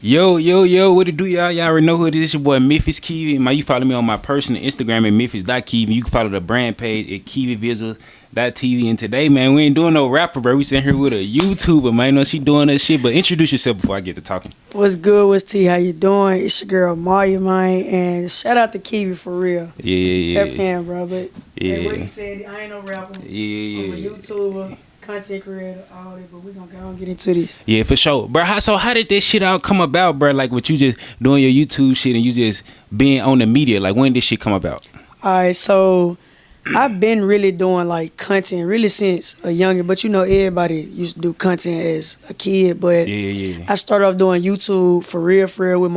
Yo, what it do, y'all? Y'all already know who it is. It's your boy Memphis Kiwi. You follow me on my personal Instagram at Memphis.Kiwi. You can follow the brand page at KiwiVisuals.tv. And today, man, we ain't doing no rapper, bro. We sitting here with a YouTuber, man. You know she doing that shit, but introduce yourself before I get to talking. What's good? What's T? How you doing? It's your girl Maya, man. And shout out to Kiwi for real. Yeah. Tap in, bro. But Yeah. Like what he said, I ain't no rapper. Yeah. I'm a YouTuber, content creator, all that. But we gonna go and get into this. Yeah, for sure. Bro, how did this shit all come about, bro? Like, with you just doing your YouTube shit and you just being on the media, like, when did this shit come about? All right, so I've been really doing like content really since a youngin', but you know everybody used to do content as a kid. But Yeah. I started off doing YouTube for real with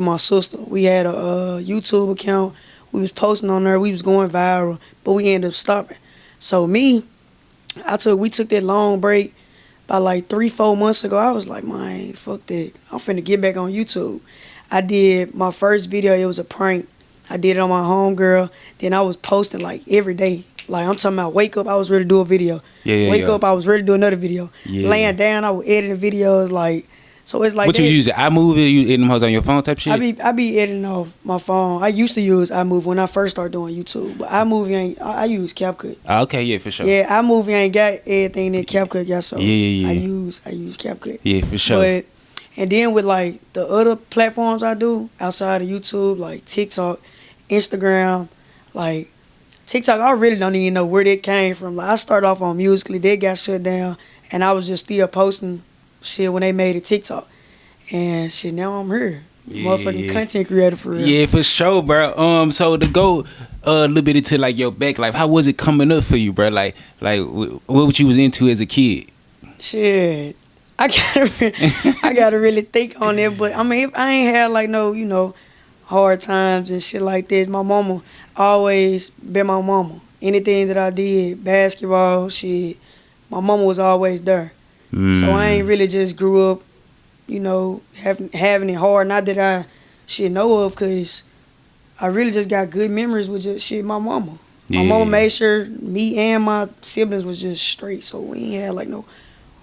my sister. We had a YouTube account. We was posting on there. We was going viral, but we ended up stopping. So we took that long break about like 3-4 months ago. I was like, man, fuck that. I'm finna get back on YouTube. I did my first video. It was a prank. I did it on my homegirl. Then I was posting like every day. Like I'm talking about wake up, I was ready to do a video. Wake up, I was ready to do another video. Laying down, I was editing videos. Like, so it's like what that. You use it? iMovie? You editing them hoes on your phone type shit? I be editing off my phone. I used to use iMovie when I first started doing YouTube, but iMovie ain't. I use CapCut. Okay, yeah, for sure. Yeah, iMovie ain't got everything that CapCut got. So Yeah. I use CapCut. Yeah, for sure. But and then with like the other platforms I do outside of YouTube, like TikTok, Instagram, like TikTok, I really don't even know where that came from. Like I started off on Musical.ly, they got shut down, and I was just still posting shit when they made it TikTok. And shit, now I'm here. Motherfucking content creator for real. Yeah, for sure, bro. So to go a little bit into like your back life, how was it coming up for you, bro? Like what you was into as a kid? Shit, I gotta really think on it. But I mean, if I ain't had like no, hard times and shit like that, my mama always been my mama. Anything that I did, basketball, shit, my mama was always there. So I ain't really just grew up, having it hard. Not that I should know of, because I really just got good memories with just shit, my mama. My mama made sure me and my siblings was just straight, so we ain't had like no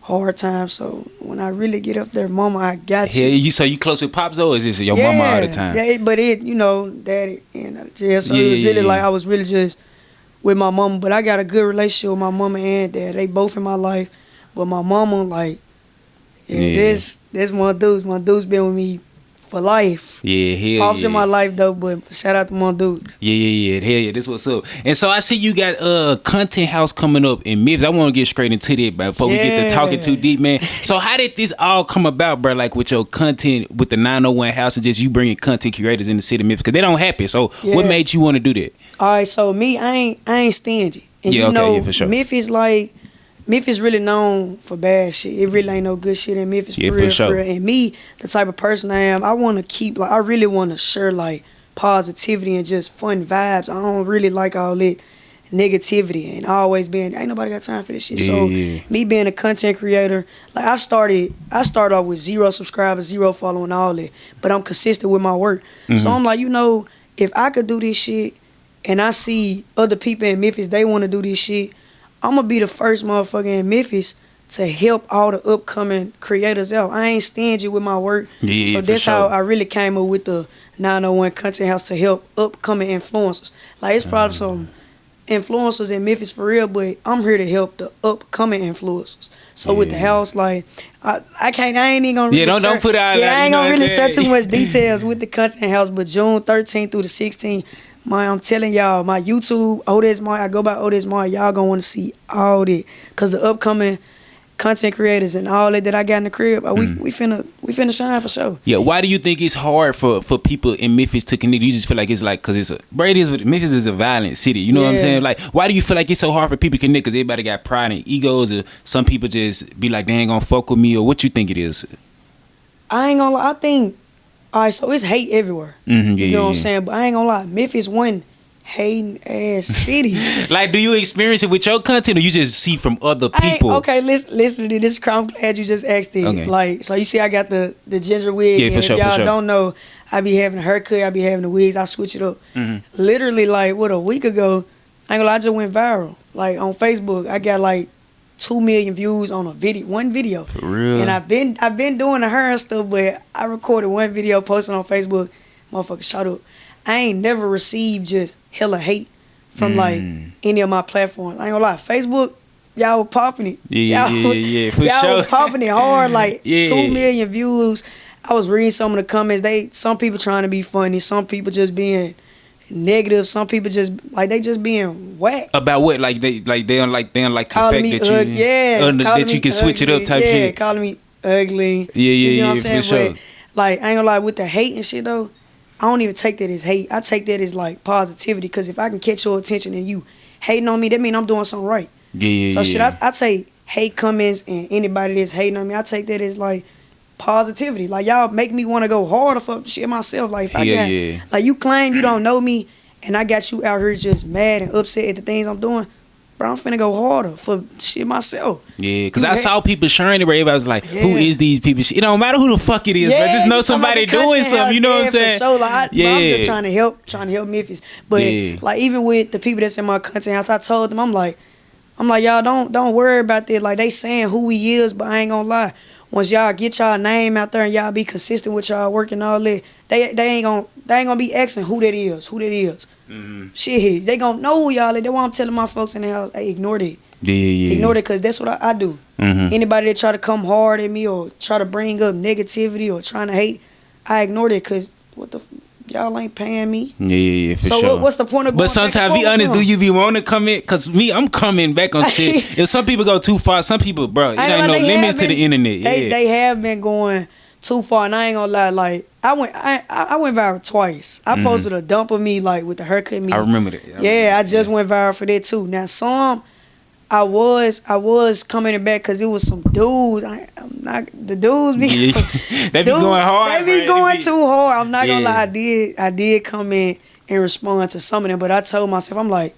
hard times. So when I really get up there, mama, I got you. Yeah, so you close with Pops though, or is this your mama all the time? Yeah, but daddy in jail, so it was really like I was really just with my mama. But I got a good relationship with my mama and dad. They both in my life. But my mama, like, this one dude. My dude's been with me for life. Yeah, hell Pops in my life though, but shout out to my dudes. Yeah, hell yeah, this what's up. And so I see you got a content house coming up in Memphis. I want to get straight into that, but before we get to talking too deep, man. So how did this all come about, bro? Like with your content, with the 901 house, and just you bringing content creators in the city of Memphis, because they don't happen. So what made you want to do that? All right, so me, I ain't stingy, and for sure. Memphis really known for bad shit. It really ain't no good shit in Memphis, for real. And me, the type of person I am, I want to keep, like, I really want to share, like, positivity and just fun vibes. I don't really like all that negativity and always being, ain't nobody got time for this shit. So me being a content creator, like, I started off with 0 subscribers, 0 following, all that. But I'm consistent with my work. So I'm like, if I could do this shit and I see other people in Memphis, they want to do this shit, I'm going to be the first motherfucker in Memphis to help all the upcoming creators out. I ain't stingy with my work. So that's how I really came up with the 901 Content House, to help upcoming influencers. Like, it's probably some influencers in Memphis for real, but I'm here to help the upcoming influencers. So with the house, like, I ain't even going to really don't put out. I ain't going to really share too much details with the Content House, but June 13th through the 16th, man, I'm telling y'all, my YouTube, I go by Odes Mar, y'all gonna want to see all that. Because the upcoming content creators and all that I got in the crib, we finna shine for sure. Yeah, why do you think it's hard for people in Memphis to connect? You just feel like it's like, because Memphis is a violent city, you know what I'm saying? Like, why do you feel like it's so hard for people to connect? Because everybody got pride and egos, or some people just be like, they ain't gonna fuck with me, or what you think it is? I ain't gonna lie, I think, all right, so it's hate everywhere. You know what I'm saying? But I ain't gonna lie, Memphis one hating ass city. Like, do you experience it with your content, or you just see from other people? Okay, listen to this. I'm glad you just asked it. Okay. Like, so you see, I got the ginger wig. Yeah, for sure. If y'all don't know, I be having a haircut. I be having the wigs. I switch it up. Literally, like, a week ago, I ain't gonna lie, I just went viral. Like, on Facebook, I got like 2 million views on one video. For real. And I've been doing the hair and stuff, but I recorded one video, posted on Facebook. Motherfucker, shout out. I ain't never received just hella hate from like any of my platforms. I ain't gonna lie, Facebook, y'all were popping it. Yeah. For y'all sure. were popping it hard, like 2 Yeah. million views. I was reading some of the comments. Some people trying to be funny, some people just being negative, some people just like they just being whack. About what? Like they don't like the Calling fact me that you calling you can me switch it up type yeah, shit. calling me ugly. Yeah, You know what I'm saying? for sure. But like I ain't gonna lie, with the hate and shit though, I don't even take that as hate. I take that as like positivity, because if I can catch your attention and you hating on me, that mean I'm doing something right. So shit, I take hate comments and anybody that's hating on me, I take that as like positivity. Like y'all make me want to go harder for shit myself. Like if I got like you claim you don't know me and I got you out here just mad and upset at the things I'm doing, bro, I'm finna go harder for shit myself. Yeah, because I saw people sharing it where everybody was like, who is these people? It don't matter who the fuck it is, Yeah, but just know somebody doing something, you know what I'm saying? For sure. Like, bro, I'm just trying to help Memphis. But like even with the people that's in my content house, I told them, I'm like, y'all don't worry about that. Like they saying who he is, but I ain't gonna lie. Once y'all get y'all name out there and y'all be consistent with y'all work and all that, they ain't gonna be asking who that is. Mm-hmm. Shit, they gonna know who y'all is. That's why I'm telling my folks in the house, hey, ignore that. Yeah. Ignore that, because that's what I do. Mm-hmm. Anybody that try to come hard at me or try to bring up negativity or trying to hate, I ignore that, because y'all ain't paying me. Yeah, for sure. So what's the point of going But sometimes, be honest, do you be wanting to come in? Because me, I'm coming back on shit. If some people go too far, some people, bro, it ain't no limits to the internet. They have been going too far, and I ain't gonna lie, like, I went viral twice. I posted a dump of me, like, with the haircut me. I remember that. I just went viral for that, too. Now, some, I was coming back because it was some dudes. The dudes be they be going hard. They be going too hard. I'm not gonna lie. I did come in and respond to some of them, but I told myself, I'm like,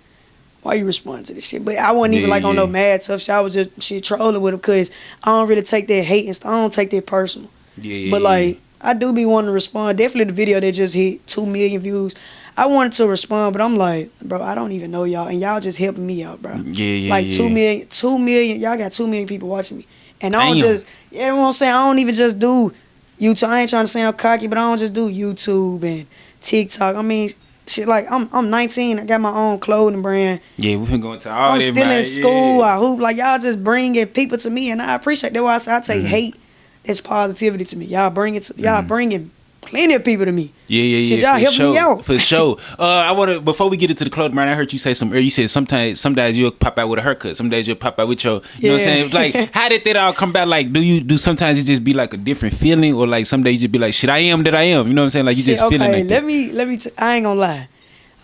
why you responding to this shit? But I wasn't even like on no mad tough shit. I was just trolling with them, because I don't really take that hate and stuff. I don't take that personal. But like, I do be wanting to respond. Definitely the video that just hit 2 million views, I wanted to respond, but I'm like, bro, I don't even know y'all, and y'all just helping me out, bro. Like 2 million, y'all got 2 million people watching me, and I don't just, you know what I'm saying? I don't even just do YouTube. I ain't trying to sound cocky, but I don't just do YouTube and TikTok. I mean, shit, like I'm 19. I got my own clothing brand. Yeah, we've been going to all that. I'm still in school. I hoop. Like y'all just bringing people to me, and I appreciate that. Why I say I take hate. That's positivity to me. Y'all bringing plenty of people to me. Yeah. Shit, y'all help me out. For sure. I want to, before we get into the clothing brand, I heard you say you said some days you'll pop out with a haircut. Some days you'll pop out with your, you know what I'm saying? Like, how did that all come about? Like, do sometimes it just be like a different feeling, or like some days you just be like, shit, I am that I am. You know what I'm saying? Like, you just feeling like that. Let me, I ain't gonna lie.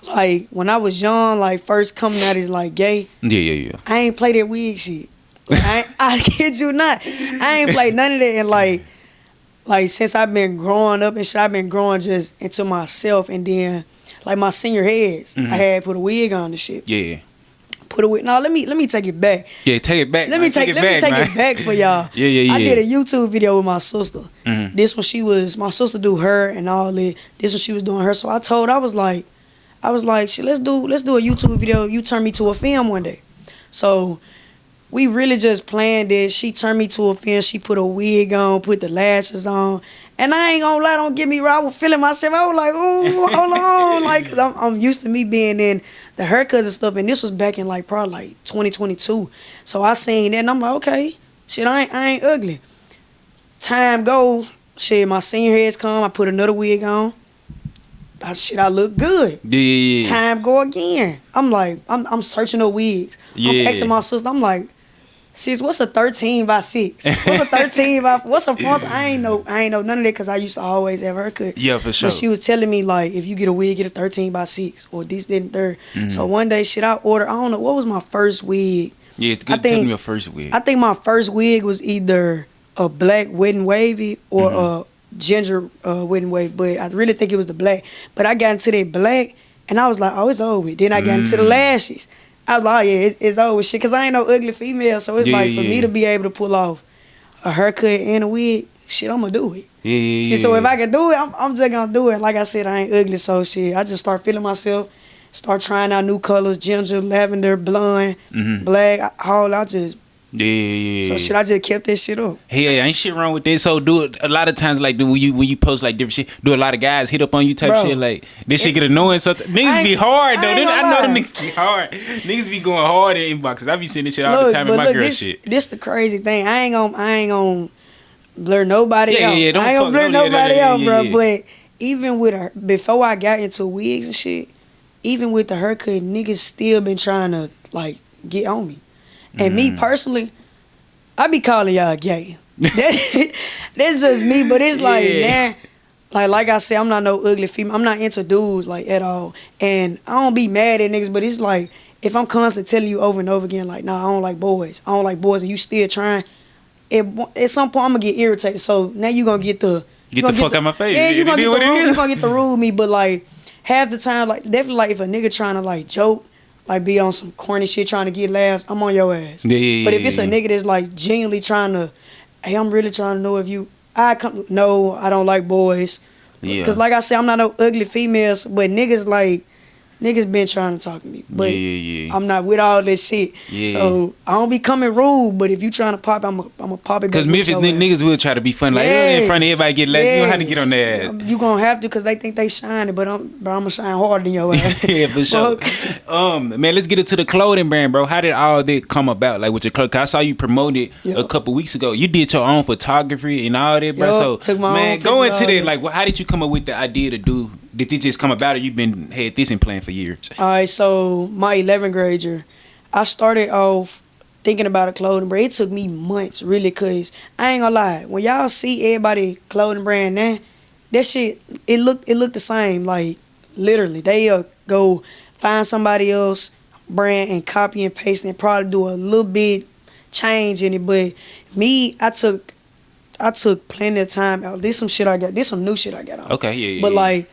Like, when I was young, like, first coming out as like gay. Yeah. I ain't play that wig shit. I kid you not. I ain't played none of that, and like since I've been growing up and shit, I've been growing just into myself, and then like my senior heads, I had put a wig on and shit. Yeah. Put a wig. No, let me take it back. Yeah, take it back. Let me take it back for y'all. Yeah. I did a YouTube video with my sister. This one my sister do her and all that. This one she was doing her. So I was like, shit, let's do a YouTube video. You turn me to a film one day. So we really just planned it. She turned me to a film. She put a wig on, put the lashes on. And I ain't gonna lie, don't get me wrong. I was feeling myself. I was like, ooh, hold on. Like, cause I'm used to me being in the haircuts and stuff. And this was back in like probably like 2022. So I seen that and I'm like, okay, shit, I ain't ugly. Time go, shit, my senior heads come. I put another wig on. I look good. Yeah. Time go again. I'm like, I'm searching the wigs. I'm asking my sister, I'm like, sis, what's a 13 by 6? What's a 13 by, what's a font? I ain't know none of that, because I used to always have haircut. Yeah, for sure. But she was telling me, like, if you get a wig, get a 13 by 6 or this, that, and third. So one day, shit, I ordered, I don't know, what was my first wig? Yeah, it's good. Tell me your first wig. I think my first wig was either a black wet and wavy or a ginger wet and wavy, but I really think it was the black. But I got into that black, and I was like, oh, it's over with. Then I got into the lashes. I was like, oh, yeah, it's over with shit, because I ain't no ugly female, so it's like, for me to be able to pull off a haircut and a wig, shit, I'm gonna do it. Yeah. So if I can do it, I'm just gonna do it. Like I said, I ain't ugly, so shit, I just start feeling myself, start trying out new colors, ginger, lavender, blonde, black, all. I just Yeah. So shit, I just kept that shit up. Hey, ain't shit wrong with that. So do it a lot of times, like when you post like different shit, do a lot of guys hit up on you type shit like this shit get annoying. So niggas be hard though. I know them niggas be hard. Niggas be going hard in inboxes. I be seeing this shit all the time in my girl shit. This the crazy thing. I ain't gonna blur nobody out. Yeah, I ain't gonna blur nobody out, bro. But even with her, before I got into wigs and shit, even with the haircut, niggas still been trying to like get on me. And me personally, I be calling y'all gay. That's just me, but it's like, like I said, I'm not no ugly female. I'm not into dudes like at all. And I don't be mad at niggas, but it's like, if I'm constantly telling you over and over again, like, nah, I don't like boys. I don't like boys, and you still trying, at some point I'm gonna get irritated. So now you gonna get the fuck out my face. Yeah, you gonna get the rude me, but like half the time, like definitely like if a nigga trying to like joke, like be on some corny shit trying to get laughs, I'm on your ass. Yeah. But if it's a nigga that's like genuinely trying to, hey, I'm really trying to know if you, no, I don't like boys. Yeah. Cause like I said, I'm not no ugly females, but niggas been trying to talk to me, but I'm not with all this shit. Yeah. So I don't be coming rude, but if you trying to pop, I'm a pop it. Cause Memphis niggas will try to be funny, like in front of everybody get laughs. You don't have to get on their ass. You gonna have to, cause they think they shining, but I'm gonna shine harder than your ass. Yeah, for sure. Man, let's get into the clothing brand, bro. How did all that come about? Like with your clothes, I saw you promote it a couple weeks ago. You did your own photography and all that, bro. So took my man, own go into that. Like, how did you come up with the idea to do? Did this just come about, or you had this in plan for years? All right, so my 11th grade year, I started off thinking about a clothing brand. It took me months, really, because I ain't gonna lie. When y'all see everybody clothing brand now, that shit, it looked the same. Like, literally, they'll go find somebody else brand and copy and paste and probably do a little bit change in it. But me, I took plenty of time out. This some new shit I got on. Okay, yeah. But like,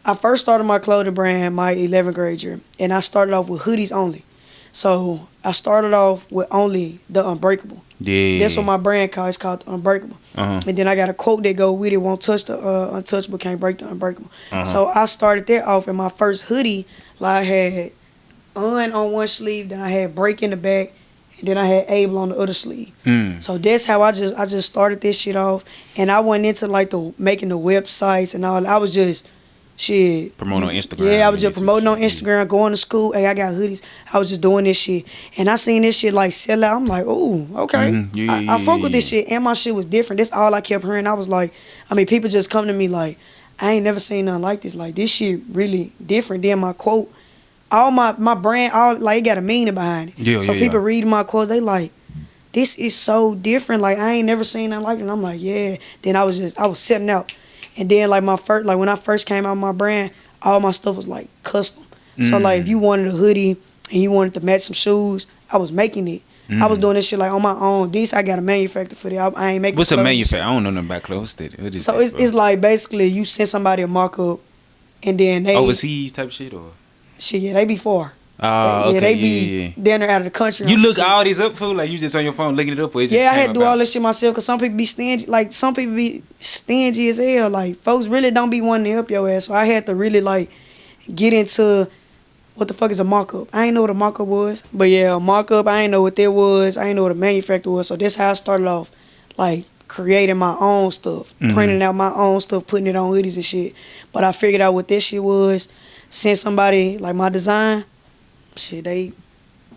I first started my clothing brand my 11th grade year, and I started off with hoodies only. So I started off with only the Unbreakable. Yeah. That's what my brand called. It's called the Unbreakable. And then I got a quote that go with it: "Won't touch the untouchable, can't break the unbreakable." So I started that off, and my first hoodie, like I had on one sleeve, then I had break in the back, and then I had Able on the other sleeve. So that's how I just started this shit off, and I went into like making the websites and all. I was just shit. Promoting on Instagram. Yeah, I was just promoting on Instagram, going to school. Hey, I got hoodies. I was just doing this shit. And I seen this shit like sell out. I'm like, oh, okay. I fuck with this shit. And my shit was different. That's all I kept hearing. I was like, people just come to me like, I ain't never seen nothing like this. Like, this shit really different. Then my quote, all my brand, it got a meaning behind it. So people reading my quotes, they like, this is so different. Like, I ain't never seen nothing like it. And I'm like, yeah. Then I was setting out. And then like when I first came out with my brand, all my stuff was like custom. So like if you wanted a hoodie and you wanted to match some shoes, I was making it. I was doing this shit like on my own. This I got a manufacturer for that. I ain't making. What's a manufacturer? I don't know nothing about clothes. It's like basically you send somebody a markup, and then they overseas type shit or shit. Yeah, they be far. Oh, okay. They be down there out of the country. You look all these up, fool? Like you just on your phone looking it up? Or it just I had to do all this shit myself because some people be stingy. Like some people be stingy as hell. Like folks really don't be wanting to help your ass. So I had to really like get into what the fuck is a markup. I ain't know what a markup was, but yeah, a markup. I ain't know what that was. I ain't know what a manufacturer was. So that's how I started off, like creating my own stuff, printing out my own stuff, putting it on hoodies and shit. But I figured out what this shit was. Sent somebody like my design. Shit, they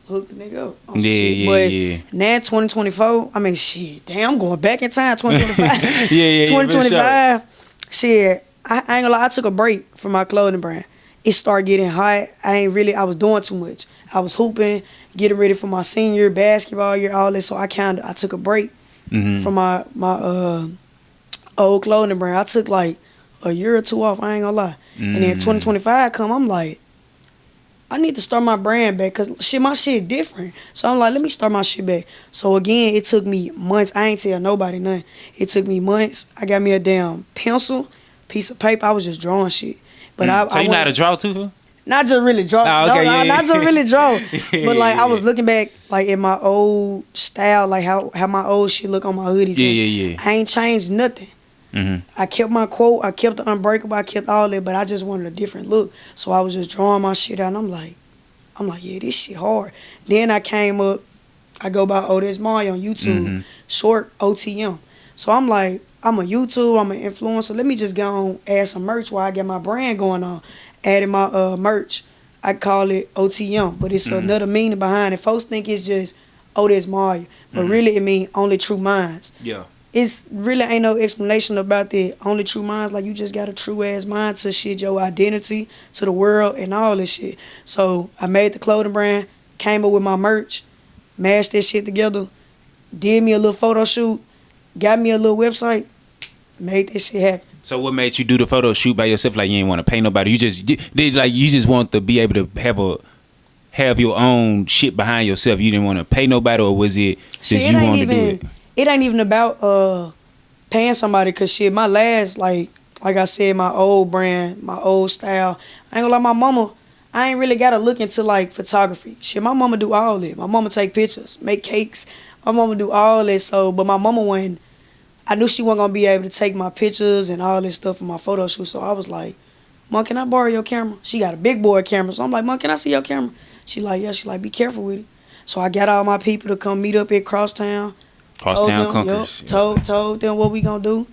hooked the nigga up. But now 2024, I'm going back in time, 2025. 2025, shit, I ain't gonna lie, I took a break from my clothing brand. It started getting hot. I was doing too much. I was hooping, getting ready for my senior basketball year, all this. So I took a break from my old clothing brand. I took like a year or two off, I ain't gonna lie. And then 2025 come, I'm like, I need to start my brand back because my shit different. So I'm like, let me start my shit back. So again, it took me months. I ain't tell nobody nothing. It took me months. I got me a damn pencil, piece of paper. I was just drawing shit. But so you know how to draw too, huh? Not just really draw. Not just really draw. But like I was looking back like at my old style, like how my old shit look on my hoodies. I ain't changed nothing. I kept my quote, I kept the Unbreakable, I kept all that, but I just wanted a different look. So I was just drawing my shit out, and I'm like, yeah, this shit hard. Then I I go by Otis Mario on YouTube, short OTM. So I'm like, I'm a YouTube, I'm an influencer. Let me just go on, add some merch while I get my brand going on. Adding my merch. I call it OTM, but it's another meaning behind it. Folks think it's just Otis Mario, but really it means only true minds. Yeah. It's really ain't no explanation about the only true minds. Like, you just got a true ass mind to shit, your identity, to the world, and all this shit. So I made the clothing brand, came up with my merch, mashed that shit together, did me a little photo shoot, got me a little website, made this shit happen. So what made you do the photo shoot by yourself? Like, you ain't want to pay nobody. You just want to be able to have your own shit behind yourself. You didn't want to pay nobody, or was it just you wanted to do it? It ain't even about paying somebody, cause shit, my last like I said, my old brand, my old style. I ain't gonna lie, my mama, I ain't really gotta look into like photography. Shit, my mama do all that. My mama take pictures, make cakes. My mama do all that. So, but my mama wasn't. I knew she wasn't gonna be able to take my pictures and all this stuff for my photo shoot. So I was like, Mom, can I borrow your camera? She got a big boy camera. So I'm like, Mom, can I see your camera? She like, yeah. She like, be careful with it. So I got all my people to come meet up at Crosstown. Crosstown Conkers. Told them what we gonna do.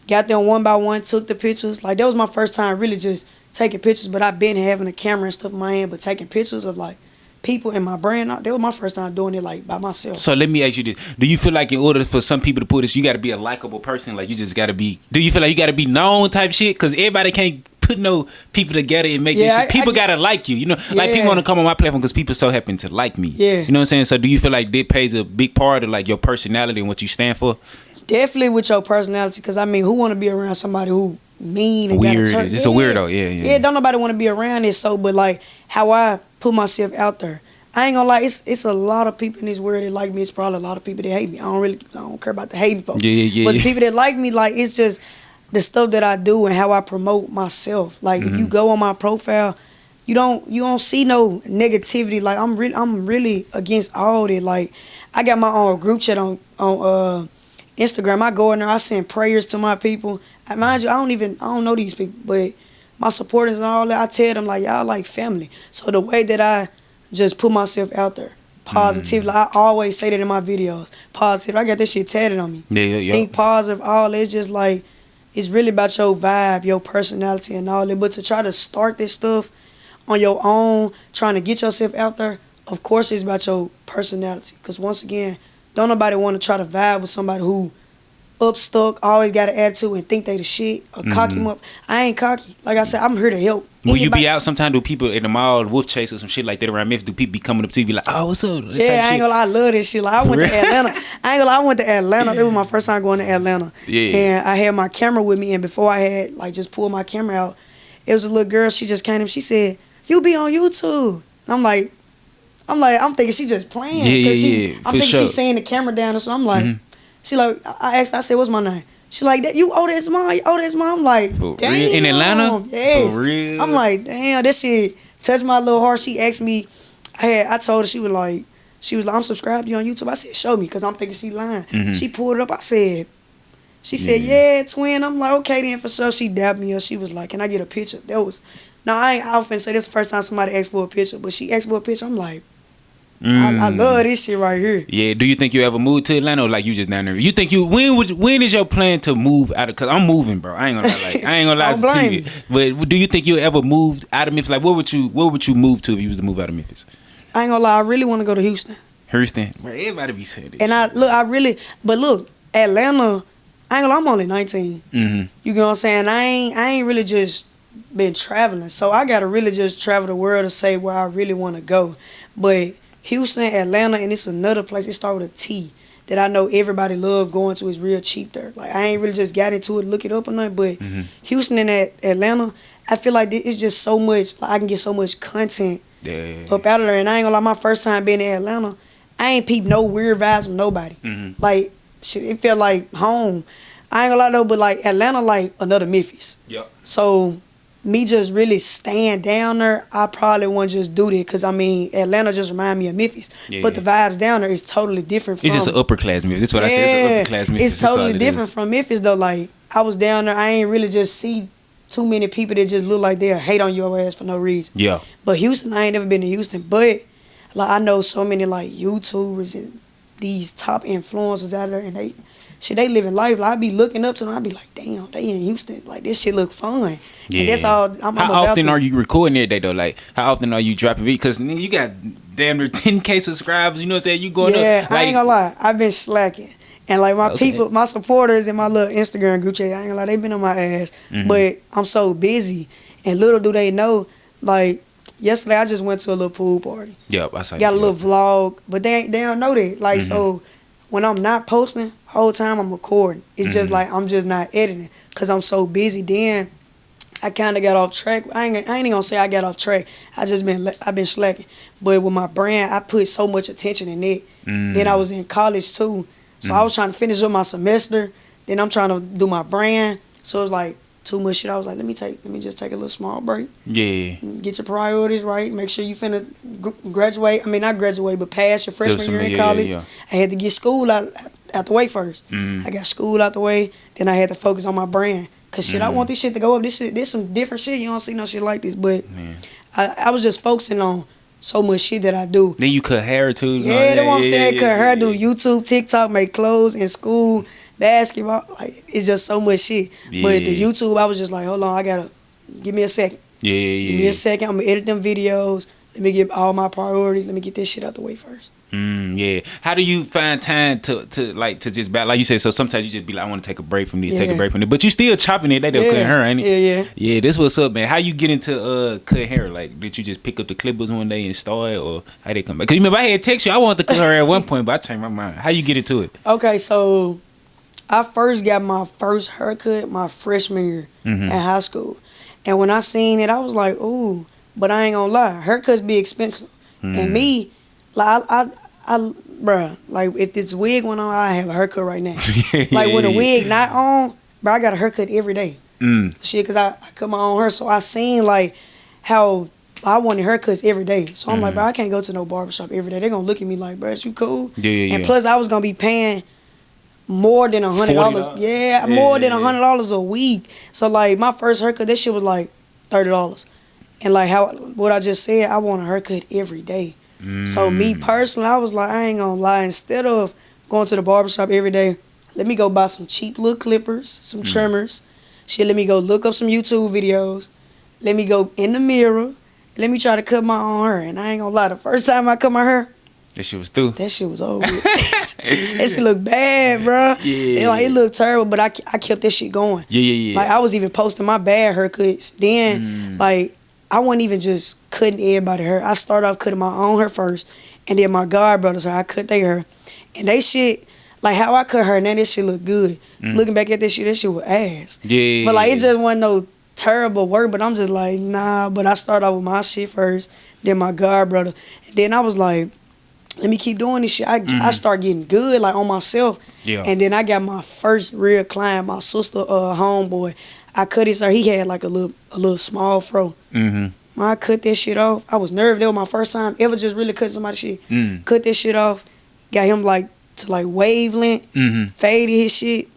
Got them one by one, took the pictures. Like, that was my first time really just taking pictures. But I've been having a camera and stuff in my hand, but taking pictures of like people in my brand, that was my first time doing it like by myself. So let me ask you this: do you feel like in order for some people to put this, you got to be a likable person? Like, you just got to be. Do you feel like you got to be known type shit? Because everybody can't put no people together and make this shit. People gotta like you, like people want to come on my platform because people so happen to like me. Yeah, you know what I'm saying. So do you feel like that plays a big part of like your personality and what you stand for? Definitely with your personality, because I mean, who want to be around somebody who mean and weird? Got it's a weirdo. Yeah. Don't nobody want to be around it. So, but like how I put myself out there. I ain't gonna lie, it's a lot of people in this world that like me. It's probably a lot of people that hate me. I don't care about the hating folks. Yeah. But the people that like me, like, it's just the stuff that I do and how I promote myself. Like, if you go on my profile, you don't see no negativity. Like, I'm really against all that. Like, I got my own group chat on Instagram. I go in there, I send prayers to my people. Mind you, I don't know these people, but my supporters and all that, I tell them like, y'all like family. So the way that I just put myself out there, positive. Like, I always say that in my videos, positive. I got this shit tatted on me. Yeah. Think positive. All that. It's just like, it's really about your vibe, your personality, and all that. But to try to start this stuff on your own, trying to get yourself out there, of course, it's about your personality. Because once again, don't nobody want to try to vibe with somebody who upstuck, always got an attitude and think they the shit, or cocky up. I ain't cocky. Like I said, I'm here to help. Will you be out sometime? Do people in the mall, wolf chase or some shit like that around Memphis? Do people be coming up to you be like, oh, what's up? Yeah, I ain't gonna lie, I love this shit. Like, I went to Atlanta. I ain't gonna lie, I went to Atlanta. It was my first time going to Atlanta. Yeah. And I had my camera with me, and before I had like just pulled my camera out, it was a little girl. She just came in. She said, "You be on YouTube?" I'm thinking she just playing. Yeah. I'm thinking she's saying the camera down, so I'm like, she like, I asked, I said, "What's my name?" She like, that you Otis Mom, I'm like, for damn. Real? In Atlanta? Yes. For real? I'm like, damn, this shit touched my little heart. She asked me, I told her, she was like, I'm subscribed to you on YouTube. I said, show me, because I'm thinking she lying. She pulled it up. She said, yeah, twin. I'm like, okay then, for sure. She dabbed me up. She was like, can I get a picture? I often say this is the first time somebody asked for a picture, but she asked for a picture. I'm like, I love this shit right here. Yeah. Do you think you ever move to Atlanta, or like you just down there? You think when is your plan to move out of? Cause I'm moving, bro. I ain't gonna lie to you. But do you think you ever moved out of Memphis? Like, where would you move to if you was to move out of Memphis? I ain't gonna lie. I really want to go to Houston. Houston, bro. Everybody be saying this. And look, Atlanta. I ain't gonna lie, I'm only 19. You know what I'm saying? I ain't really just been traveling, so I gotta really just travel the world to say where I really want to go. But Houston, Atlanta, and it's another place. It starts with a T that I know everybody love going to. Is real cheap there. Like, I ain't really just got into it, look it up or nothing. But Houston and Atlanta, I feel like it's just so much. Like, I can get so much content up out of there. And I ain't gonna lie, my first time being in Atlanta, I ain't peeped no weird vibes from nobody. Like, shit, it felt like home. I ain't gonna lie though, but like Atlanta, like another Memphis. Yep. So me just really staying down there, I probably wouldn't just do that, because I mean, Atlanta just remind me of Memphis. But the vibes down there is totally different from... It's just an upper class Memphis. That's what I said. It's an upper class Memphis. It's totally different from Memphis though. Like, I was down there, I ain't really just see too many people that just look like they'll hate on your ass for no reason. Yeah. But Houston, I ain't never been to Houston, but like I know so many like YouTubers and these top influencers out there, and they living life. Like I be looking up to them. I be like, damn, they in Houston. Like this shit look fun. Yeah. And that's all. How often are you recording every day though? Like how often are you dropping videos? Because you got damn near 10K subscribers. You know what I'm saying? You going up. Yeah, like, I ain't gonna lie. I've been slacking. And like my people, my supporters in my little Instagram group chat, I ain't gonna lie, they been on my ass. But I'm so busy. And little do they know, like yesterday I just went to a little pool party. Yep, I saw. Got a little vlog, but they don't know that. Like so, when I'm not posting, whole time I'm recording. It's just like I'm just not editing because I'm so busy. Then I kind of got off track. I ain't even gonna say I got off track. I've been slacking. But with my brand, I put so much attention in it. Then I was in college too. So I was trying to finish up my semester. Then I'm trying to do my brand. So it was like too much shit. I was like, let me just take a little small break. Yeah. Get your priorities right. Make sure you finna graduate. I mean, not graduate, but pass your freshman year in college. Yeah. I had to get school out the way first. I got school out the way. Then I had to focus on my brand. Cause shit, I want this shit to go up. This some different shit. You don't see no shit like this. But I was just focusing on so much shit that I do. Then you cut hair too. Yeah, that's what I'm saying. Cut hair, do YouTube, TikTok, make clothes in school, basketball. Like it's just so much shit. Yeah. But the YouTube, I was just like, hold on, I gotta give me a second. Yeah. Give me a second. I'm gonna edit them videos. Let me get all my priorities. Let me get this shit out the way first. Yeah. How do you find time to just back? Like you said, so sometimes you just be like, I want to take a break from this, take a break from it. But you still chopping it. They don't cut hair, ain't it? Yeah. Yeah, this what's up, man. How you get into cut hair? Like, did you just pick up the clippers one day and start, or how they come back? Cause remember I had text you, I wanted to cut her at one point, but I changed my mind. How you get into it? Okay, so I first got my first haircut my freshman year in high school, and when I seen it, I was like, ooh. But I ain't gonna lie, haircuts be expensive, and me, like bruh, like if this wig went on, I have a haircut right now. Like when the wig not on, bro, I got a haircut every day. Shit, cause I cut my own hair, so I seen like how I wanted haircuts every day. So I'm like, bro, I can't go to no barbershop every day. They gonna look at me like, bro, you cool? Yeah. And plus, I was gonna be paying more than $100. Yeah, more than $100 a week. So like my first haircut, that shit was like $30. And like what I just said, I want a haircut every day. So me personally, I was like, I ain't gonna lie. Instead of going to the barbershop every day, let me go buy some cheap little clippers, some trimmers. Shit, let me go look up some YouTube videos. Let me go in the mirror. Let me try to cut my own hair. And I ain't gonna lie, the first time I cut my hair, that shit was through. That shit was over. That shit looked bad, bro. Yeah. It looked terrible, but I kept that shit going. Yeah. Like I was even posting my bad haircuts. Then like I wasn't even just cutting everybody's hair. I started off cutting my own hair first, and then my god brothers' hair. I cut their hair, and they shit like how I cut her. Now this shit look good. Looking back at this shit was ass. Yeah. But like it just wasn't no terrible work. But I'm just like nah. But I started off with my shit first, then my god brother, and then I was like, let me keep doing this shit. I start getting good like on myself. Yeah. And then I got my first real client, my sister homeboy. I cut his hair. He had like a little small fro. When I cut that shit off, I was nervous. That was my first time ever just really cut somebody's shit. Cut this shit off. Got him like to like wavelength. Faded his shit.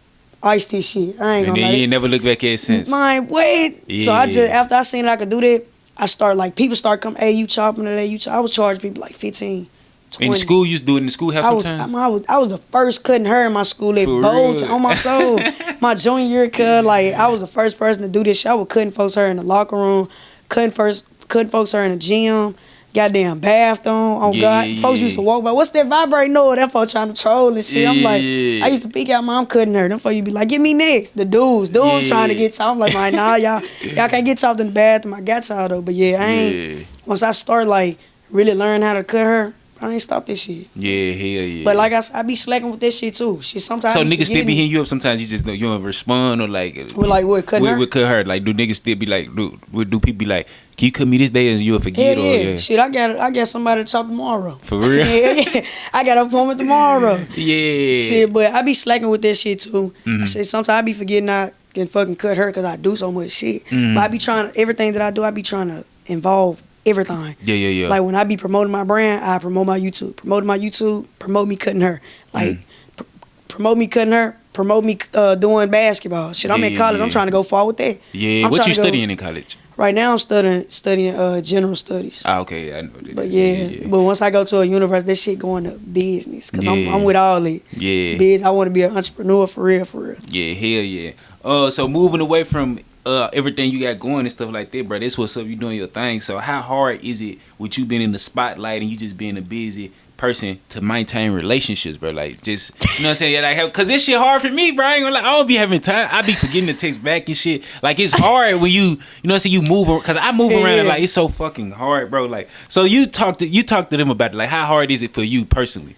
Iced his shit. I ain't gonna lie. And then you ain't never looked back at it since. Man, wait. Yeah. So I just, after I seen I could do that, I started like, people start coming, hey, you chopping today? I was charging people like 15. 20. In the school, you used to do it in the schoolhouse sometimes? I was the first cutting hair in my school at Bolton, on my soul. My junior year cut, like, I was the first person to do this shit. I was cutting folks' hair in the locker room, cutting folks' hair in the gym, goddamn bathroom, oh God. Folks used to walk by, what's that vibrating noise? That folks trying to troll and shit. I'm like, I used to peek out, I'm cutting her. Them folks, you be like, get me next. The dudes trying to get chopped. I'm like, man, nah, y'all can't get chopped in the bathroom. I got y'all though. But yeah, I ain't, once I start like really learning how to cut her, I ain't stop this shit. Yeah, hell yeah. But like I be slacking with this shit too. Shit, sometimes. So niggas still be hitting you up. Sometimes you just you don't respond or like. With like what cut her? With cut her. Like do niggas still be like do people be like, can you cut me this day and you'll forget? Yeah. Shit, I got somebody to talk tomorrow. For real? Yeah. I got an appointment tomorrow. Yeah. Shit, but I be slacking with this shit too. Shit, sometimes I be forgetting I can fucking cut her because I do so much shit. But I be trying everything that I do. I be trying to involve everything. Yeah. Like when I be promoting my brand, I promote my YouTube. Promoting my YouTube, promote me cutting her. Like promote me cutting her, promote me doing basketball. Shit, I'm in college. I'm trying to go far with that. Yeah. What you studying in college? Right now I'm studying general studies. Ah, okay, I know that. But yeah, but once I go to a university, that shit going to business. Cause I'm with all it. Yeah. Biz, I want to be an entrepreneur for real, for real. Yeah, hell yeah. So moving away from everything you got going and stuff like that, bro. That's what's up. You doing your thing. So how hard is it with you being in the spotlight and you just being a busy person to maintain relationships, bro? Like, just, you know what I'm saying? Like, cause this shit hard for me, bro. I ain't gonna lie, I don't be having time. I be forgetting to text back and shit. Like, it's hard when you know what I'm saying, you move, cause I move around and like it's so fucking hard, bro. Like, so you talk to them about it. Like, how hard is it for you personally?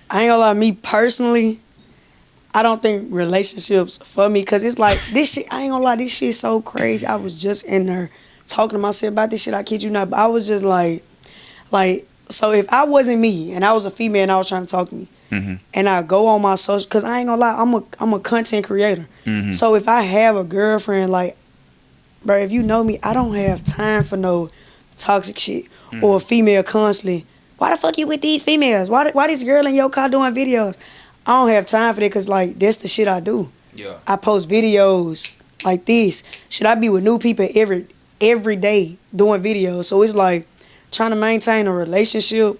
I ain't gonna lie, me personally, I don't think relationships for me, cause it's like this shit. I ain't gonna lie, this shit so crazy. I was just in there talking to myself about this shit. I kid you not, but I was just like. So if I wasn't me and I was a female and I was trying to talk to me, and I go on my social, cause I ain't gonna lie, I'm a content creator. So if I have a girlfriend, like, bro, if you know me, I don't have time for no toxic shit or a female constantly. Why the fuck you with these females? Why this girl in your car doing videos? I don't have time for that, cause like that's the shit I do. Yeah. I post videos like this. Should I be with new people every day doing videos? So it's like trying to maintain a relationship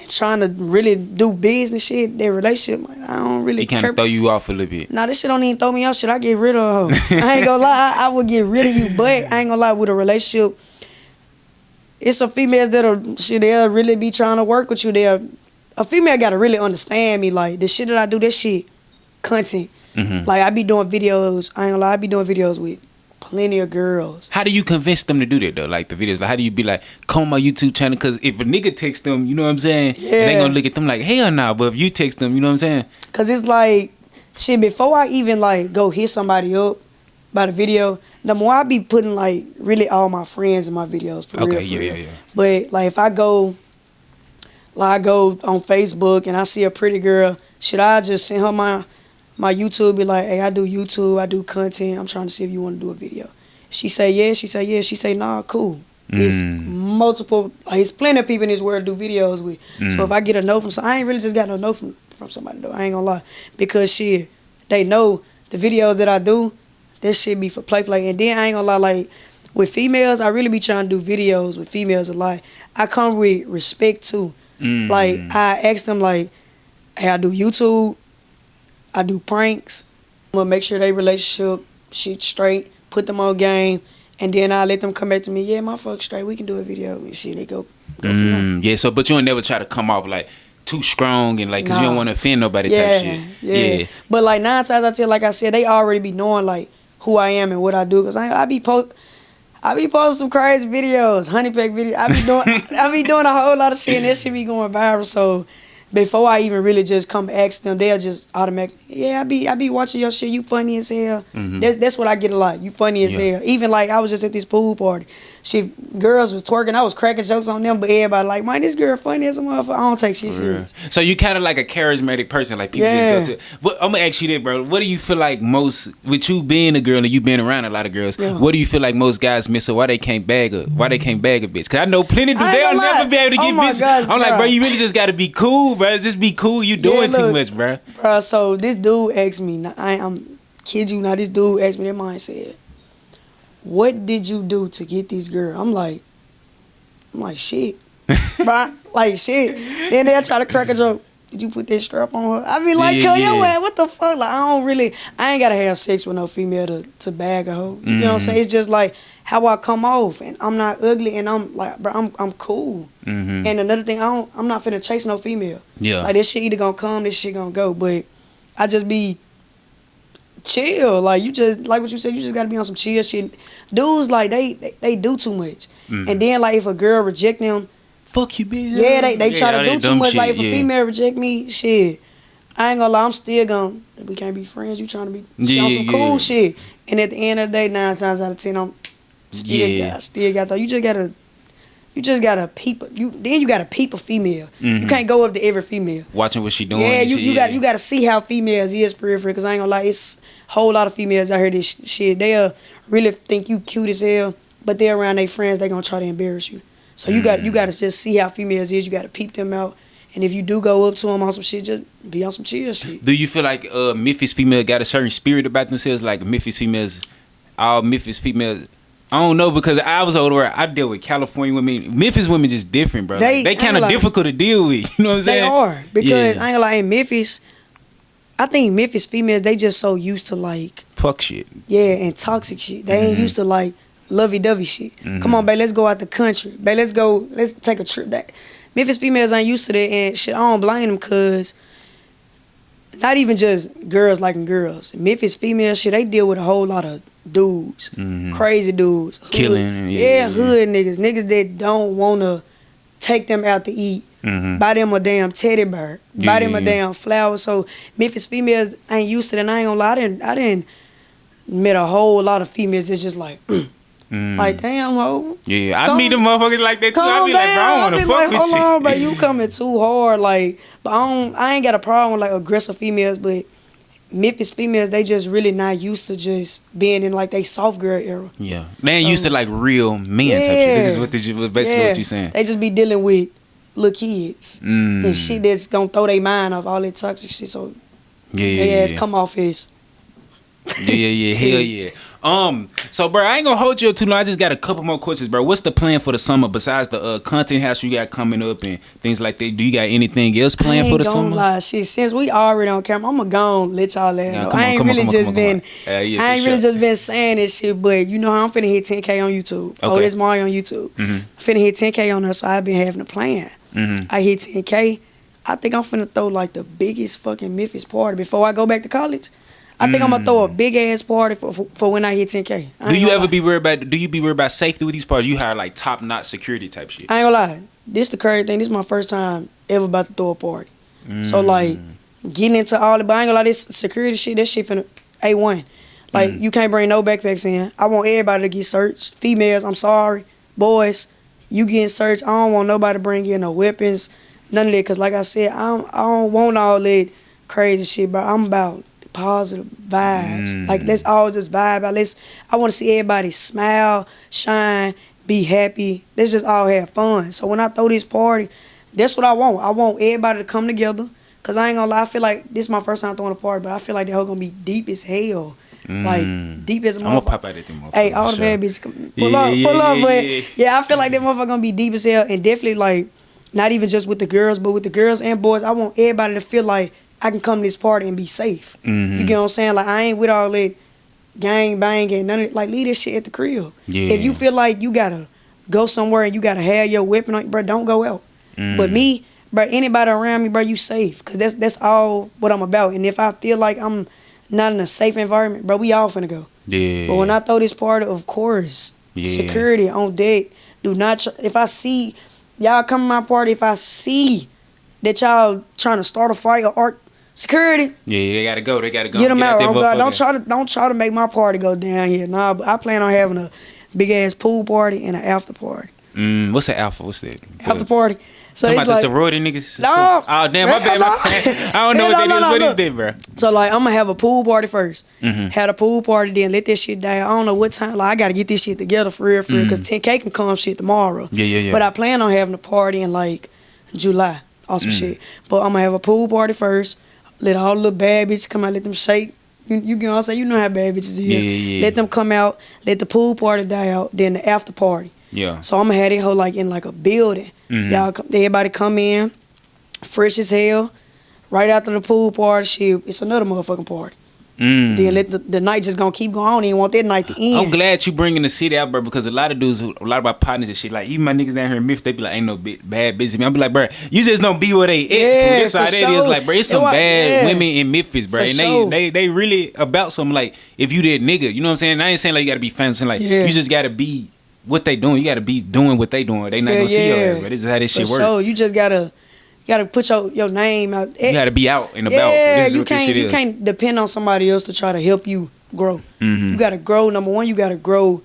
and trying to really do business shit, that relationship, like, I don't really care. It kind of throw you off a little bit. Nah, this shit don't even throw me off. Shit, I get rid of her. I ain't gonna lie, I would get rid of you, but I ain't gonna lie, with a relationship, it's some females they'll really be trying to work with you. A female gotta really understand me, like, the shit that I do, this shit, content. Like, I be doing videos, I ain't gonna lie, I be doing videos with plenty of girls. How do you convince them to do that though? Like the videos, like how do you be like, come on my YouTube channel? Because if a nigga text them, you know what I'm saying? Yeah. They gonna look at them like, hell nah. But if you text them, you know what I'm saying? Because it's like, shit, before I even like go hit somebody up by the video, the more I be putting like really all my friends in my videos for real. Yeah. But like if I go on Facebook and I see a pretty girl, should I just send her my YouTube, be like, hey, I do YouTube, I do content, I'm trying to see if you want to do a video. She say yes, she say nah, cool. It's multiple, like, it's plenty of people in this world do videos with. So if I get a no from I ain't really just got no no from somebody though, I ain't gonna lie. Because shit, they know the videos that I do, this shit be for play. And then I ain't gonna lie, like, with females, I really be trying to do videos with females a lot. I come with respect too. Like, I ask them like, hey, I do YouTube, I do pranks. I'm gonna make sure they relationship shit straight, put them on game, and then I let them come back to me. Yeah, my fuck straight. We can do a video and shit. They go from there. Yeah. So, but you don't never try to come off like too strong and like, cause you don't want to offend nobody type shit. Yeah. But like 9 times out of 10, like I said, they already be knowing like who I am and what I do. Cause I be posting some crazy videos, honey pack videos. I be doing a whole lot of shit, and that shit be going viral. So before I even really just come ask them, they'll just automatically, yeah, I be watching your shit. You funny as hell. That's what I get a lot. You funny as hell. Even like I was just at this pool party. Girls was twerking. I was cracking jokes on them, but everybody like, man, this girl funny as a motherfucker. I don't take shit serious. So you kind of like a charismatic person, like people just go to. But I'm gonna ask you that, bro. What do you feel like most with you being a girl and you being around a lot of girls? Yeah. What do you feel like most guys miss or why they can't bag a bitch? Cause I know plenty do. They'll never be able to get bitches. I'm like, bro, you really just gotta be cool, bro. Just be cool. You doing too much, bro. Bro, so this dude asked me. I'm kid you not. This dude asked me. That mind said, what did you do to get this girl? I'm like shit. Bro, like shit. Then they'll try to crack a joke. Did you put that strap on her? I be like, yo, what the fuck? Like, I ain't gotta have sex with no female to bag a hoe. You know what I'm saying? It's just like how I come off, and I'm not ugly, and I'm like, bro, I'm cool. And another thing, I'm not finna chase no female. Yeah. Like, this shit either gonna come, this shit gonna go. But I just be chill. Like, you just, like what you said, you just gotta be on some chill shit. Dudes, like, they do too much. And then, like, if a girl reject them, fuck you, bitch. Yeah, they try to do too much. Shit, like, if a female reject me, shit, I ain't gonna lie, I'm still gonna, we can't be friends. You trying to be on some cool shit. And at the end of the day, 9 times out of 10, I'm still got that. You just gotta peep. Then you gotta peep a female. You can't go up to every female. Watching what she doing. Yeah, you gotta see how females is for real. Cause I ain't gonna lie, it's a whole lot of females out here this shit. They'll really think you cute as hell, but they're around their friends, they gonna try to embarrass you. So you gotta just see how females is. You gotta peep them out. And if you do go up to them on some shit, just be on some chill shit. Do you feel like Memphis female got a certain spirit about themselves? Like all Memphis females I don't know because I was over where I deal with California women. Memphis women just different, bro. They kind of difficult to deal with. You know what I'm saying? They are because I ain't gonna lie, in Memphis, I think Memphis females they just so used to like fuck shit. Yeah, and toxic shit. They ain't used to like lovey-dovey shit. Come on, babe, let's go out the country. Babe, let's take a trip. That Memphis females ain't used to that and shit. I don't blame them because not even just girls liking girls. Memphis females shit, they deal with a whole lot of dudes, crazy dudes, hood, killing, hood niggas that don't wanna take them out to eat. Buy them a damn teddy bear. Buy them a damn flower. So Memphis females ain't used to that. And I ain't gonna lie, I didn't met a whole lot of females that's just like, like damn, ho. Yeah, I meet them motherfuckers like that too. I be like, bro, I wanna fuck with hold you. on, bro, you coming too hard, like. But I ain't got a problem with like aggressive females, but Memphis females, they just really not used to just being in like they soft girl era. Yeah, they ain't used to like real men type shit. This is what basically what you saying. They just be dealing with little kids and shit that's gonna throw their mind off all that toxic shit. So they ass come off his. Yeah, hell yeah. So bro, I ain't gonna hold you up too long. I just got a couple more questions, bro. What's the plan for the summer besides the content house you got coming up and things like that? Do you got anything else planned for the summer? I ain't gonna lie, shit. Since we already on camera, I'ma go on let y'all know. I ain't really just been saying this shit, but you know how I'm finna hit 10K on YouTube. Okay. Oh, there's Mario on YouTube. Finna hit 10K on there, so I've been having a plan. I hit 10K. I think I'm finna throw like the biggest fucking Memphis party before I go back to college. I think I'm gonna throw a big ass party for when I hit 10K. Do you be worried about safety with these parties? You hire like top notch security type shit. I ain't gonna lie. This the crazy thing. This is my first time ever about to throw a party. So like getting into all the, but I ain't gonna lie. This security shit, that shit finna A1. Like you can't bring no backpacks in. I want everybody to get searched. Females, I'm sorry. Boys, you getting searched. I don't want nobody to bring in no weapons, none of that. Cause like I said, I don't want all that crazy shit. But I'm about positive vibes. Like let's all just vibe out. I want to see everybody smile, shine, be happy. Let's just all have fun. So when I throw this party, that's what I want. I want everybody to come together. Cause I ain't gonna lie, I feel like this is my first time throwing a party, but I feel like that hoe gonna be deep as hell. Like deep as a motherfucker. I'm gonna pop out at them motherfuckers. Hey, all the bad bitches pull up. But yeah, I feel like that motherfucker gonna be deep as hell, and definitely like not even just with the girls, but with the girls and boys. I want everybody to feel like I can come to this party and be safe. You get what I'm saying? Like I ain't with all that gang bang and none of it. Like leave this shit at the crib. Yeah. If you feel like you gotta go somewhere and you gotta have your weapon on you, bro, don't go out. But me, bro, anybody around me, bro, you safe. Cause that's all what I'm about. And if I feel like I'm not in a safe environment, bro, we all finna go. Yeah. But when I throw this party, of course, security on deck. Do not if I see y'all come to my party, if I see that y'all trying to start a fight or security. Yeah, they gotta go. Get them out. Oh God, don't try to make my party go down here. Nah, but I plan on having a big ass pool party and an after party. What's the alpha? What's that? After party. So talking it's about like, the sorority niggas. No. Oh damn, my bad. I don't know what that is. What is that, bro? So like, I'm gonna have a pool party first. Have a pool party, then let this shit die. I don't know what time. Like I gotta get this shit together for real, because 10K can come shit tomorrow. Yeah. But I plan on having a party in like July. Awesome shit. But I'm gonna have a pool party first. Let all the little bad bitches come out. Let them shake. You know what I'm saying? You know how bad bitches is. Yeah. Let them come out. Let the pool party die out. Then the after party. Yeah. So I'm gonna have it whole like in like a building. Y'all, everybody come in, fresh as hell. Right after the pool party, shit, it's another motherfucking party. Then let the night just gonna keep going on. And want that night to end. I'm glad you bringing the city out, bro, because a lot of dudes, a lot of my partners and shit, like even my niggas down here in Memphis, they be like, ain't no bad business. I be like, bro, you just don't be where they at. Yeah, this side sure. It is like, bro, it's some bad women in Memphis, bro, and sure. they really about something. Like if you that nigga, you know what I'm saying? I ain't saying like you gotta be fancy, like you just gotta be what they doing. You gotta be doing what they doing. They not gonna see your ass, but this is how this shit works. So you just gotta put your name out. You gotta be out and about. Yeah, you can't depend on somebody else to try to help you grow. You gotta grow. Number one, you gotta grow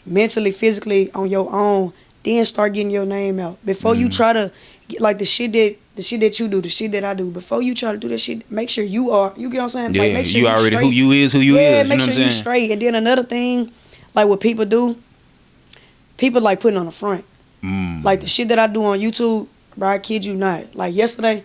mentally, physically on your own. Then start getting your name out. Before you try to get like the shit that you do, the shit that I do. Before you try to do that shit, make sure you are. You get what I'm saying? Yeah, like, make sure you already straight. Who you is. Yeah, make sure you straight. And then another thing, like what people do, people like putting on the front. Like the shit that I do on YouTube. Bro, I kid you not. Like yesterday,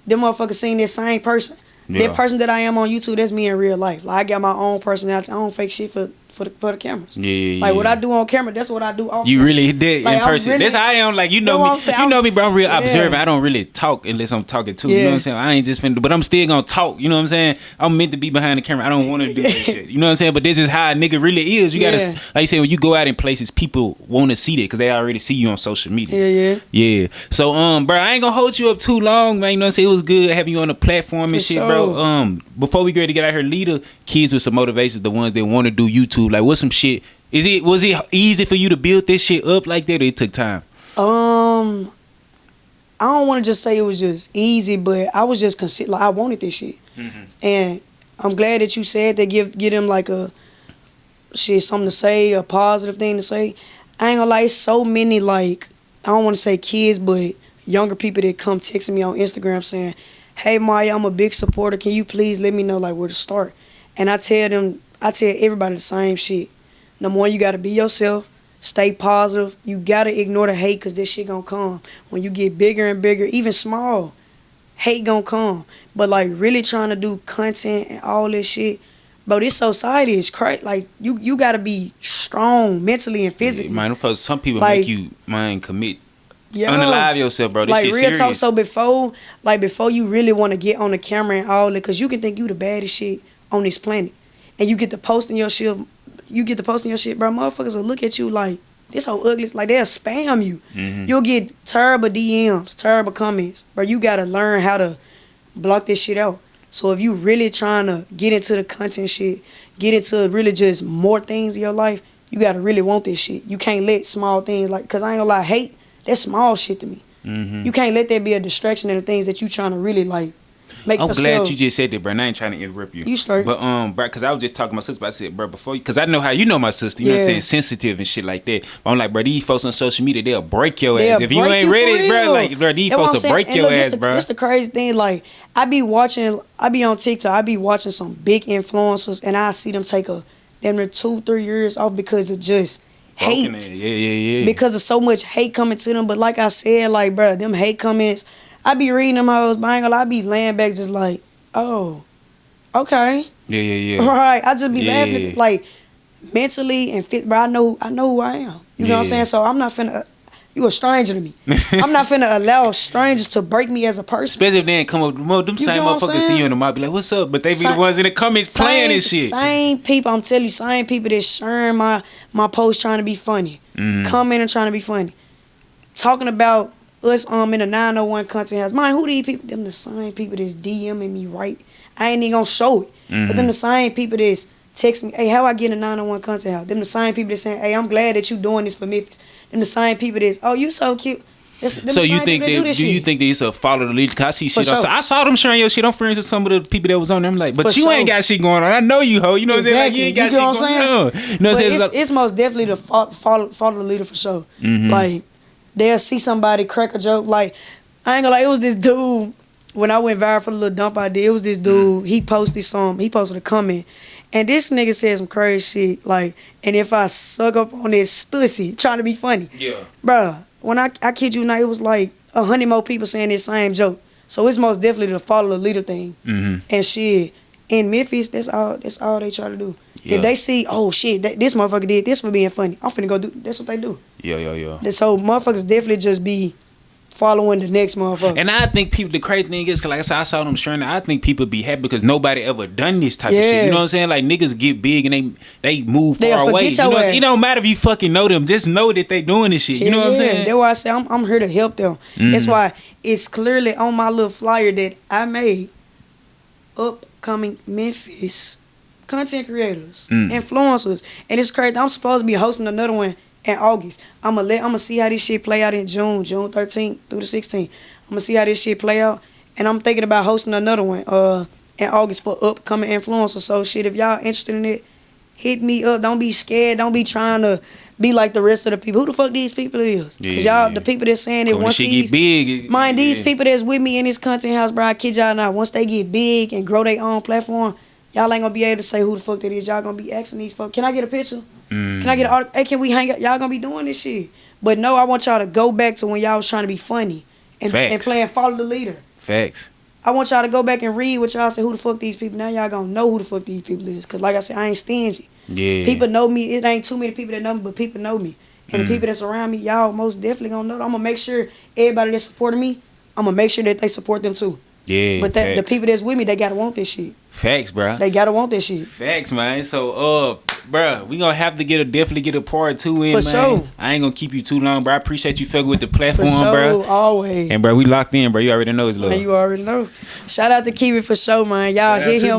them motherfuckers seen this same person. Yeah. That person that I am on YouTube, that's me in real life. Like I got my own personality. I don't fake shit for for the cameras. Yeah. Like what I do on camera, that's what I do off. You really did like, in person. Really, that's how I am. Like you know me, you know me, bro. I'm real observant. I don't really talk unless I'm talking to. You know what I'm saying? I ain't just finna, but I'm still gonna talk. You know what I'm saying? I'm meant to be behind the camera. I don't want to do that shit. You know what I'm saying? But this is how a nigga really is. You gotta, like you say, when you go out in places, people want to see that because they already see you on social media. Yeah. So bro, I ain't gonna hold you up too long, man. You know what I'm saying? It was good having you on the platform and shit, bro. Before we get out here, leader kids with some motivations, the ones that want to do YouTube. Like, what's some shit? Was it easy for you to build this shit up like that, or it took time? I don't want to just say it was just easy, but I was just like I wanted this shit, and I'm glad that you said that. Give them like a shit, something to say, a positive thing to say. I ain't gonna lie, it's so many like I don't want to say kids, but younger people that come texting me on Instagram saying, "Hey Maya, I'm a big supporter. Can you please let me know like where to start?" And I tell everybody the same shit. Number one, you gotta be yourself. Stay positive. You gotta ignore the hate because this shit gonna come. When you get bigger and bigger, even small, hate gonna come. But like really trying to do content and all this shit, bro, this society is crazy. Like you gotta be strong mentally and physically. Man, some people like, make you commit. Unalive yourself, bro. This like shit real serious. talk. So before you really want to get on the camera and all that, because you can think you the baddest shit on this planet, and you get to posting your shit. Bro. Motherfuckers will look at you like this so ugly. It's like they'll spam you. You'll get terrible DMs, terrible comments, bro. You gotta learn how to block this shit out. So if you really trying to get into the content shit, get into really just more things in your life, you gotta really want this shit. You can't let small things like, cause I ain't gonna lie, hate, that's small shit to me. You can't let that be a distraction in the things that you trying to really like make I'm yourself. glad you just said that, bro. And I ain't trying to interrupt you. You straight. But bro, because I was just talking to my sister. I said, bro, before you, because I know how you know my sister. You know what I'm saying, sensitive and shit like that. But I'm like, bro, these folks on social media, they'll break your ass if you ain't ready, bro. Like, bro, these folks will break your ass, bro. That's the crazy thing. Like, I be on TikTok. I be watching some big influencers, and I see them take a damn near 2-3 years off because of just hate. Yeah. Because of so much hate coming to them. But like I said, like, bro, them hate comments, I be reading them hoes, but I ain't gonna lie, I be laying back just like, oh, okay. Yeah. Right. I just be laughing like mentally and fit, but I know who I am. You know what I'm saying? So I'm not finna you a stranger to me. I'm not finna allow strangers to break me as a person. Especially if they ain't come up them same motherfuckers see you in the mob, be like, what's up? But they be the ones in the comments playing this shit. Same people, I'm telling you, same people that sharing my post trying to be funny. Commenting trying to be funny. Talking about us in the 901 content house. Mind, who these people? Them the same people that's DMing me, right? I ain't even gonna show it. But them the same people that's texting me, hey, how I get in the 901 content house? Them the same people that's saying, hey, I'm glad that you doing this for Memphis. Them the same people that's, oh, you so cute. So you think that you think that it's a follow the lead? Cause I see shit. I saw them sharing your shit. I'm friends with some of the people that was on there. I'm like, but you ain't got shit going on. I know you, ho. You know what I'm saying? Like, you ain't got shit going on. You know what I'm saying? It's most definitely the follow the leader for sure. Like, they'll see somebody crack a joke. Like, I ain't gonna lie, it was this dude, when I went viral for the little dump I did, it was this dude, he posted a comment, and this nigga said some crazy shit, like, and if I suck up on this stussy, trying to be funny. Yeah. Bruh, when I kid you not, it was like 100 more people saying this same joke. So it's most definitely the follow the leader thing. And shit, in Memphis, that's all they try to do. Yeah. If they see, oh shit, this motherfucker did this for being funny, I'm finna go do, that's what they do. Yeah. So motherfuckers definitely just be following the next motherfucker. And I think people, the crazy thing is, cause like I said, I saw them sharing, I think people be happy because nobody ever done this type of shit. You know what I'm saying? Like, niggas get big and they move far away. You know what I'm saying? It don't matter if you fucking know them, just know that they doing this shit. You know what I'm saying? That's why I say I'm here to help them. That's why it's clearly on my little flyer that I made. Upcoming Memphis content creators, influencers. And it's crazy. I'm supposed to be hosting another one in August. I'ma see how this shit play out in June 13th through the 16th. I'ma see how this shit play out. And I'm thinking about hosting another one in August for upcoming influencers. So shit, if y'all interested in it, hit me up. Don't be scared. Don't be trying to be like the rest of the people. Who the fuck these people is? Cause y'all, the people that's saying that once these get big, these people that's with me in this content house, bro, I kid y'all not, once they get big and grow their own platform, y'all ain't gonna be able to say who the fuck that is. Y'all gonna be asking these folks, can I get a picture? Can I get an hey, can we hang out? Y'all gonna be doing this shit. But no, I want y'all to go back to when y'all was trying to be funny and playing follow the leader. Facts. I want y'all to go back and read what y'all say, who the fuck these people. Now y'all gonna know who the fuck these people is. Cause like I said, I ain't stingy. Yeah. People know me. It ain't too many people that know me, but people know me. And the people that's around me, y'all most definitely gonna know. I'm gonna make sure everybody that's supporting me, I'm gonna make sure that they support them too. Yeah. But the people that's with me, they gotta want this shit. Facts, bro. They gotta want this shit. Facts, man. So, bro, we gonna have to definitely get a part 2 in, For man. sure. I ain't gonna keep you too long, bro. I appreciate you fucking with the platform, For sure, bro. always. And bro, we locked in, bro. You already know it's love. Man, you already know. Shout out to Kiwi for sure, man. Y'all hit him.